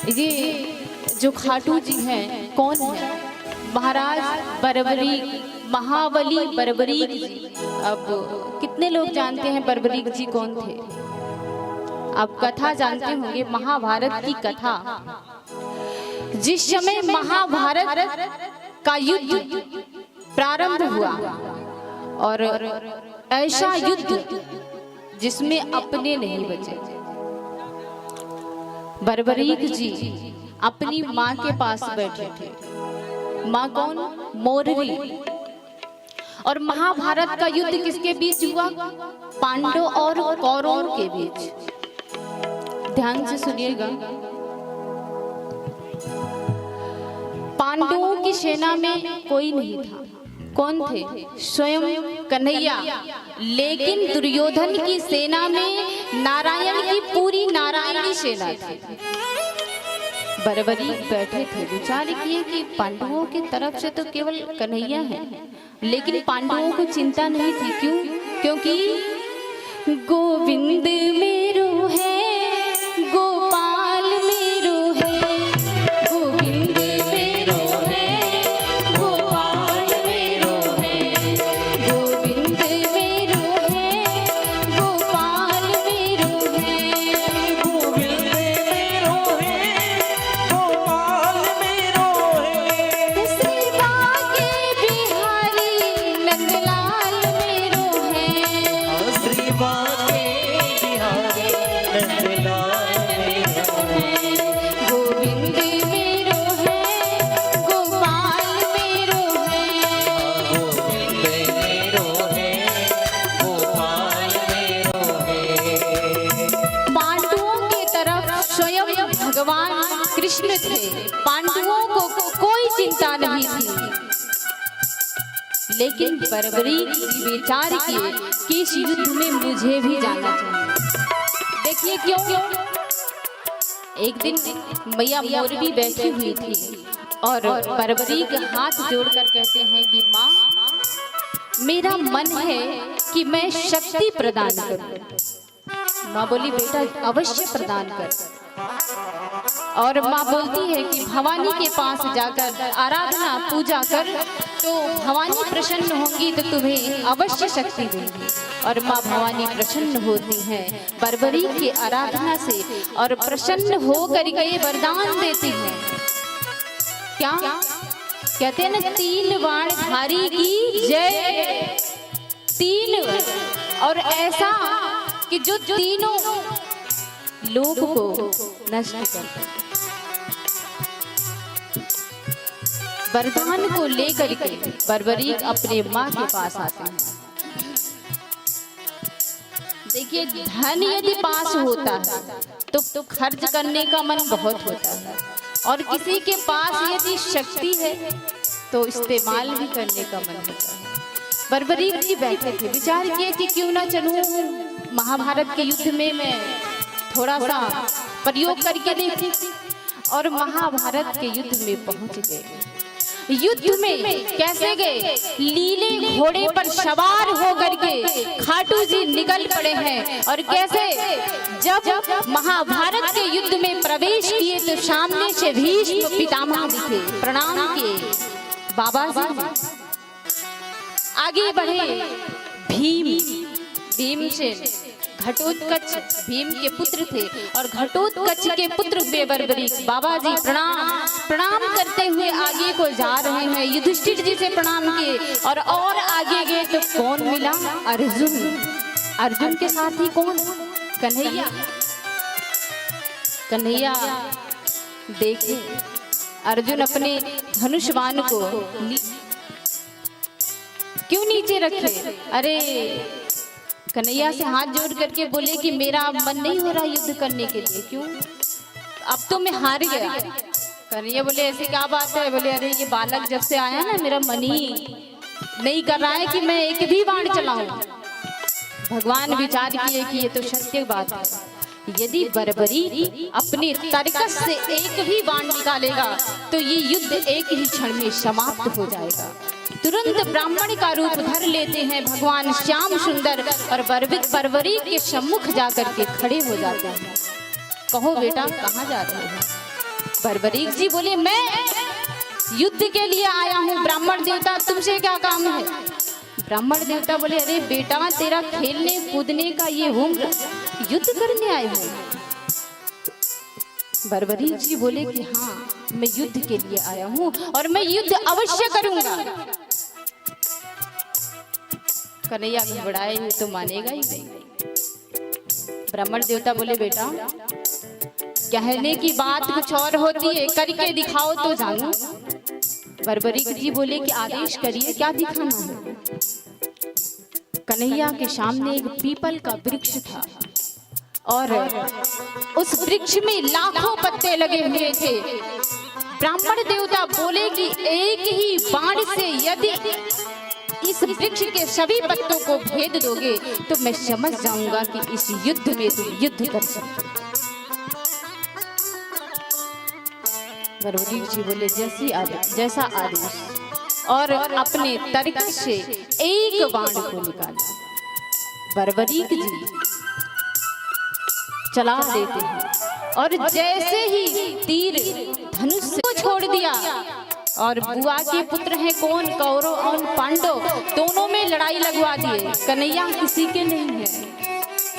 ये जो खाटू जी हैं कौन है? महाराज बर्बरीक, महाबली बर्बरीक जी। अब कितने लोग जानते हैं बर्बरीक जी कौन थे? आप कथा जानते होंगे, महाभारत की कथा। जिस समय महाभारत का युद्ध प्रारंभ हुआ और ऐसा युद्ध जिसमें अपने नहीं बचे, बर्बरीक जी अपनी माँ के पास बैठे थे। माँ कौन? मोररी। और महाभारत का युद्ध किसके बीच हुआ? पांडव और कौरवों के बीच। ध्यान से सुनिएगा। पांडवों की सेना में कोई नहीं था। कौन थे? स्वयं कन्हैया। लेकिन दुर्योधन की सेना में नारायण की पूरी नारायणी सेना थी। बर्बरीक बैठे थे, विचार किए कि पांडवों की तरफ से तो केवल कन्हैया है, लेकिन पांडवों को चिंता नहीं थी। क्यों? क्योंकि गोविंद मेरो है, गोपाल मेरो है, गोविंद मेरो है, गोपाल मेरो है, गोविंद मेरो है, गोपाल मेरो है, गोविंद मेरो है, गोपाल मेरो है, सेवा के बिहारी नंदलाल मेरो है, श्रीवा के बिहारी नंदलाल मेरो है, गोविंद मेरो है, गोपाल मेरो है। गोविंद मेरो है, गोपाल मेरो है। पांडवों की तरफ स्वयं भगवान कृष्ण थे। पांडवों को कोई चिंता नहीं थी। लेकिन बर्बरीक जी विचार किए कि इस युद्ध में मुझे भी जाना चाहिए। देखिए क्यों? एक दिन मैया मोरबी बैठी हुई थी और बर्बरीक हाथ जोड़कर कहते हैं कि माँ, मेरा मन है कि मैं शक्ति प्रदान करूं। माँ बोली बेटा अवश्य प्रदान कर। और माँ बोलती है कि भवानी के पास जाकर आराधना पूजा कर, तो भवानी प्रसन्न होंगी तो तुम्हें अवश्य शक्ति देंगी। और माँ भवानी प्रसन्न होती हैं बर्बरीक की आराधना से और प्रसन्न हो करके वरदान देती हैं। क्या कहते हैं ना, 3 बाण धारी की जय। 3 और ऐसा कि जो तीनों लोग को नष्ट करते। वरदान को लेकर के बर्बरीक अपने माँ के पास आते हैं। देखिए, धन यदि पास होता है तो खर्च करने का मन बहुत होता है, और किसी के पास यदि शक्ति है तो इस्तेमाल भी करने का मन होता है। बर्बरीक जी बैठे थे, विचार किए कि क्यों ना चलूं महाभारत के युद्ध में मैं थोड़ा सा प्रयोग करके देखी। और महाभारत के युद्ध में पहुंच गए। युद्ध में कैसे गए? लीले घोड़े पर सवार होकर के खाटू जी निकल पड़े हैं। और कैसे? जब महाभारत के युद्ध में प्रवेश किए तो सामने से भीष्म पितामह दिखे, प्रणाम किए। बाबा जी आगे बढ़े। भीम से घटोत्कच भीम के पुत्र थे, और घटोत्कच के पुत्र बर्बरीक बाबा जी प्रणाम करते हुए आगे को जा रहे हैं। युधिष्ठिर जी से प्रणाम किए और आगे गए तो कौन मिला? अर्जुन के साथ ही कौन? कन्हैया देखे अर्जुन अपने धनुष बाण को क्यों नीचे रखे? अरे कन्हैया से हाथ जोड़ करके बोले कि मेरा मन नहीं हो रहा युद्ध करने के लिए। क्यों? अब तो मैं हार गया। कन्हैया बोले ऐसी क्या बात है? बोले अरे ये बालक जब से आया ना मेरा मन ही नहीं कर रहा है कि मैं एक भी बाण चलाऊं। भगवान विचार किए कि ये तो सत्य बात है। यदि बर्बरीक अपने तर्कस से एक भी बाण निकालेगा तो ये युद्ध एक ही क्षण में समाप्त हो जाएगा। तुरंत ब्राह्मण का रूप धर लेते हैं भगवान श्याम सुंदर और बर्बरीक के सम्मुख जाकर के खड़े हो जाते हैं। कहो बेटा कहाँ जा रहे हैं? बर्बरीक जी बोले मैं युद्ध के लिए आया हूँ, ब्राह्मण देवता तुमसे क्या काम है? ब्राह्मण देवता बोले अरे बेटा तेरा खेलने कूदने का ये उम्र, युद्ध करने आए हो? बर्बरीक जी बोले कि हाँ मैं युद्ध के लिए आया हूँ और मैं युद्ध अवश्य करूंगा। कन्हैया घबराए तो मानेगा ही नहीं। ब्राह्मण देवता बोले बेटा कहने की बात कुछ और होती है, करके दिखाओ तो जानू। बर्बरीक जी बोले कि आदेश करिए, क्या दिखाना है? कन्हैया के सामने एक पीपल का वृक्ष था और उस वृक्ष में लाखों पत्ते लगे हुए थे। ब्राह्मण देवता बोले कि एक ही बाण से यदि इस वृक्ष के सभी पत्तों को भेद दोगे तो मैं समझ जाऊंगा कि इस युद्ध में तुम युद्ध कर सकते। बर्बरीक जी बोले जैसा आदेश और अपने तर्क से एक बाण को निकाला। बर्बरीक जी चला देते हैं और जैसे ही तीर धनुष को छोड़ दिया और बुआ के पुत्र हैं कौन, कौरव और पांडव, दोनों में लड़ाई लगवा दिए। कन्हैया किसी के नहीं है,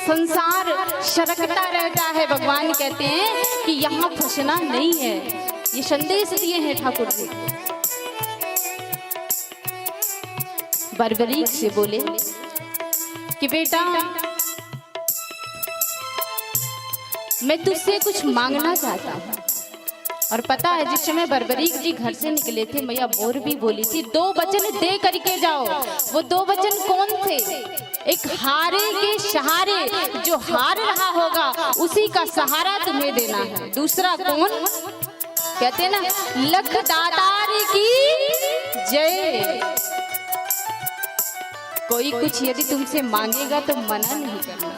संसार सरकता रहता है। भगवान कहते हैं कि यहाँ फंसना नहीं है, ये संदेश दिए हैं ठाकुर जी। बर्बरीक से बोले कि बेटा मैं तुझसे कुछ मांगना चाहता हूँ। और पता है जिस समय बर्बरीक जी घर से निकले थे मैया मोर भी बोली थी 2 वचन दे करके जाओ। वो 2 वचन कौन थे? एक हारे के सहारे, जो हार रहा होगा उसी का सहारा तुम्हें देना है। दूसरा कौन? कहते हैं ना लख दातार की जय। कोई कुछ यदि तुमसे मांगेगा तो मना नहीं करना।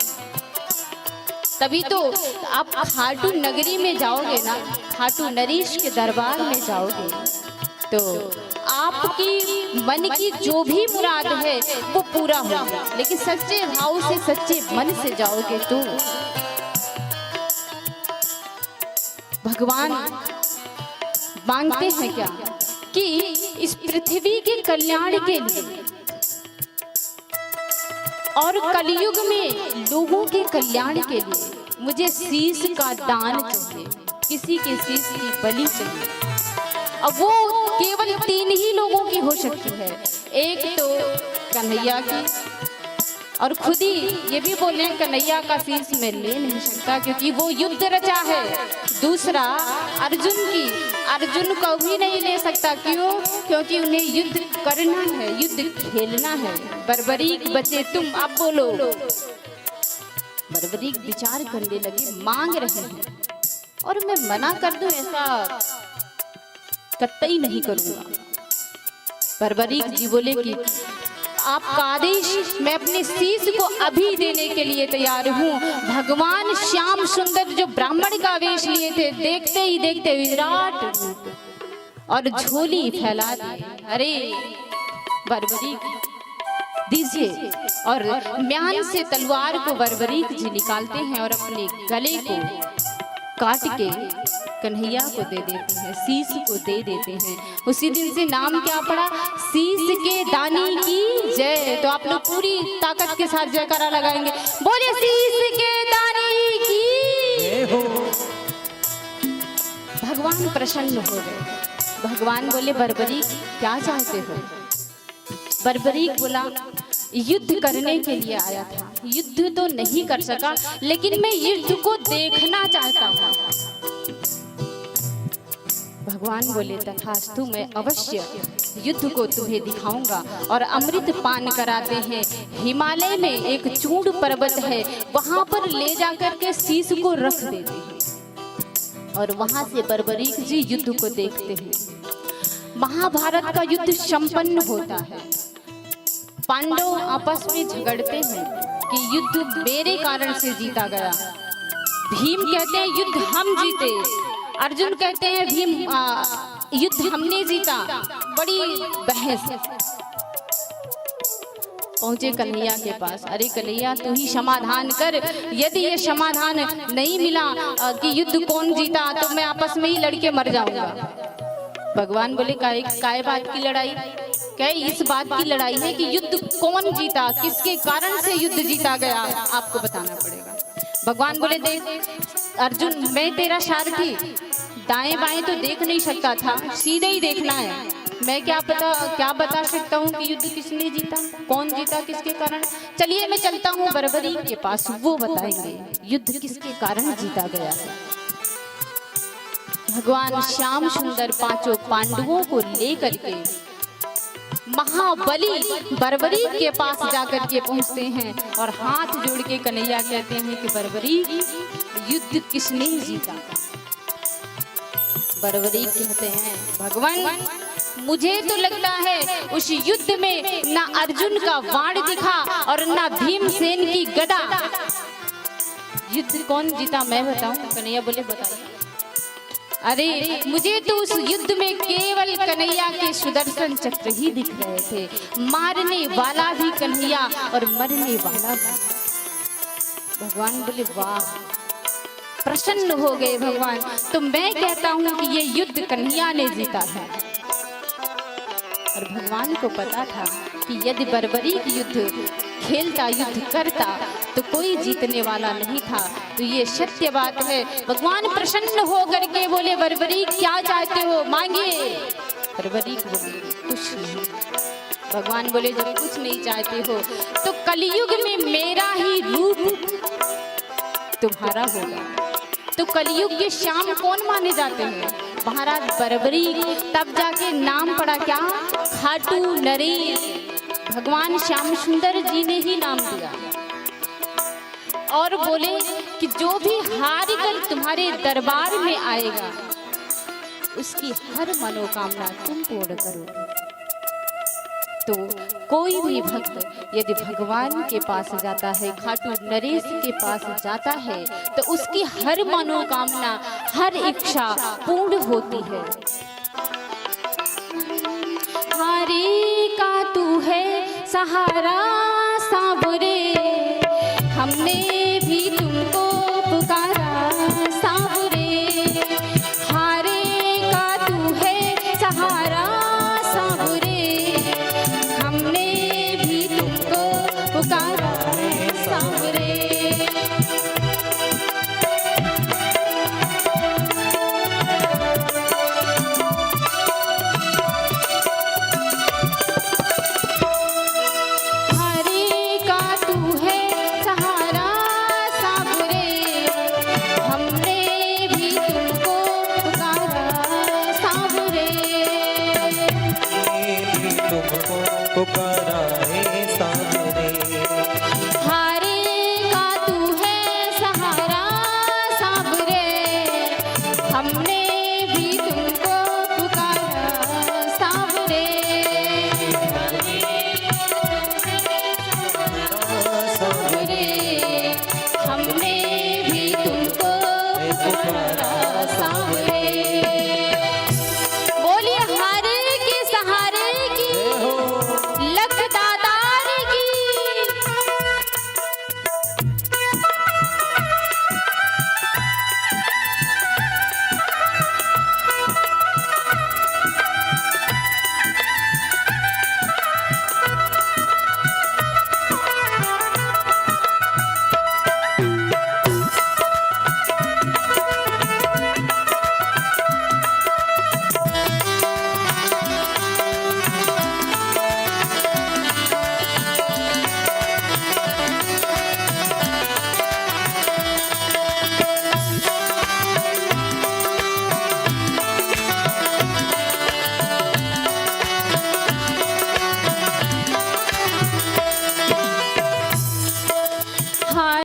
तभी तो आप खाटू नगरी में जाओगे ना, खाटू नरेश के दरबार में जाओगे तो आपकी मन की जो भी मुराद है वो पूरा होगा। लेकिन सच्चे भाव से सच्चे मन से जाओगे तो भगवान मांगते हैं क्या कि इस पृथ्वी के कल्याण के लिए और कलयुग में लोगों के कल्याण के लिए मुझे शीश का दान चाहिए, किसी के शीश की बलि चाहिए। अब वो केवल 3 ही लोगों की हो सकती है, एक तो कन्हैया की, और खुद ही ये भी बोले कन्हैया का शीश मैं ले नहीं सकता क्योंकि वो युद्ध रचा है। दूसरा अर्जुन की, अर्जुन को भी नहीं ले सकता, क्यों? क्योंकि उन्हें युद्ध करना है, युद्ध खेलना है। बर्बरीक बचे तुम, अब बोलो। बर्बरीक विचार करने लगे, मांग रहे हैं और मैं मना कर दूं ऐसा कतई नहीं करूंगा। बर्बरीक जी बोले कि आपका आदेश, मैं अपने शीश को अभी देने के लिए तैयार हूँ। भगवान श्याम सुंदर जो ब्राह्मण का वेश लिए थे, देखते ही देखते विराट रूप और झोली फैला दी। अरे बर्बरीक दीजिए, और म्यान से तलवार को बर्बरीक जी निकालते हैं और अपने गले को काट के कन्हैया को दे देते हैं, शीश को दे देते हैं। उसी दिन से नाम क्या पड़ा? शीश के दानी की जय। तो आप लोग पूरी ताकत के साथ जयकारा लगाएंगे, बोले शीश के दानी की जय हो। भगवान प्रसन्न हो गए। भगवान बोले बर्बरीक क्या चाहते हो? बर्बरीक बोला युद्ध करने के लिए आया था, युद्ध तो नहीं कर सका लेकिन मैं युद्ध को देखना चाहता हूँ। भगवान बोले तथास्तु, मैं अवश्य युद्ध को तुम्हें दिखाऊंगा। और अमृत पान कराते हैं। हिमालय में एक चूड़ पर्वत है, वहां पर ले जाकर के शीश को रख देते हैं और वहां से बर्बरीक जी युद्ध को देखते हैं। महाभारत का युद्ध संपन्न होता है। पांडव आपस में झगड़ते हैं कि युद्ध मेरे कारण से जीता गया। भीम कहते हैं युद्ध हम जीते, अर्जुन कहते हैं भीम युद्ध हमने जीता। बड़ी बहस। पहुंचे कन्हैया के पास। अरे कन्हैया तू ही समाधान कर, यदि ये समाधान नहीं मिला कि युद्ध कौन जीता तो मैं आपस में ही लड़के मर जाऊंगा। भगवान बोले काय बात की लड़ाई? क्या इस बात की लड़ाई है कि युद्ध कौन जीता, किसके कारण से युद्ध जीता गया, आपको बताना पड़ेगा। भगवान बोले देख अर्जुन, मैं तेरा सारथी, दाएं बाएं तो देख नहीं सकता था, सीधे ही देखना है। मैं क्या बता सकता हूँ कि युद्ध किसने जीता, कौन जीता, किसके कारण। चलिए मैं चलता हूँ बर्बरी के पास, वो बताएंगे युद्ध किसके कारण जीता गया है। भगवान श्याम सुंदर पांचों पांडवों को लेकर के महाबली बर्बरी के पास जाकर के पहुंचते हैं और हाथ जोड़ के कन्हैया कहते हैं कि बर्बरी युद्ध किसने जीता। बर्बरी कहते हैं भगवान मुझे तो लगता है उस युद्ध में ना अर्जुन का वाण दिखा और ना भीमसेन की गदा। युद्ध कौन जीता मैं बताऊं? कन्हैया बोले बताइए। अरे मुझे तो उस युद्ध में केवल कन्हैया के सुदर्शन चक्र ही दिख रहे थे, मारने वाला भी कन्हैया और मरने वाला भी। भगवान बोले वाह, प्रसन्न हो गए भगवान। तो मैं कहता हूं कि ये युद्ध कन्हैया ने जीता है। और भगवान को पता था कि यदि बर्बरी की युद्ध खेलता, युद्ध करता तो कोई जीतने वाला नहीं था। तो ये सत्य बात है। भगवान प्रसन्न हो करके बोले बर्बरी क्या चाहते हो, मांगिए। बर्बरी को बोले कुछ नहीं। भगवान बोले जब कुछ नहीं चाहते हो तो कलयुग में मेरा ही रूप तुम्हारा होगा। तो कलयुग के श्याम कौन माने जाते हैं? महाराज बर्बरी। तब जाके नाम पड़ा क्या? खाटू नरेश। भगवान श्याम सुंदर जी ने ही नाम दिया और बोले कि जो भी हार कर तुम्हारे दरबार में आएगा उसकी हर मनोकामना तुम पूर्ण करोगे। तो कोई भी भक्त यदि भगवान के पास जाता है, खाटू नरेश के पास जाता है तो उसकी हर मनोकामना, हर इच्छा पूर्ण होती है। हारे का तू है सहारा सांवरे, हमने भी तुमको पुकारा सांवरे। हारे का तू है सहारा सांवरे, हमने भी तुमको पुकारा सांवरे। पुकार